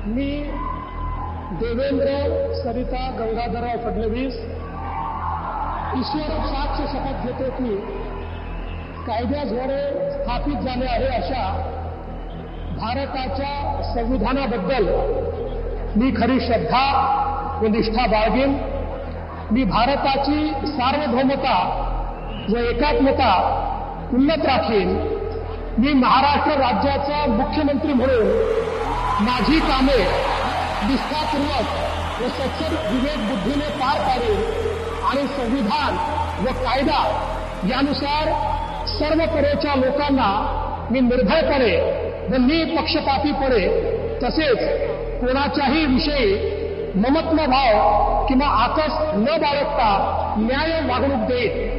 मी देवेंद्र सरिता गंगाधरराव फडणवीस ईश्वर साक्ष शपथ घेतो की कायद्याद्वारे स्थापित झाले आहे अशा भारताच्या संविधानाबद्दल मी खरी श्रद्धा व निष्ठा बाळगेन। मी भारताची सार्वभौमता व एकात्मता उन्नत राखीन। मी महाराष्ट्र राज्याचा मुख्यमंत्री म्हणून माझी कामे निष्ठापूर्वक व सचर विवेक बुद्धीने पार पाडेन आणि संविधान व कायदा यानुसार सर्व तऱ्हेच्या लोकांना मी निर्भयपणे व निपक्षपातीपणे तसेच कोणाच्याही विषयी ममत्व भाव किंवा आकस न बाळगता न्याय वागणूक देईन।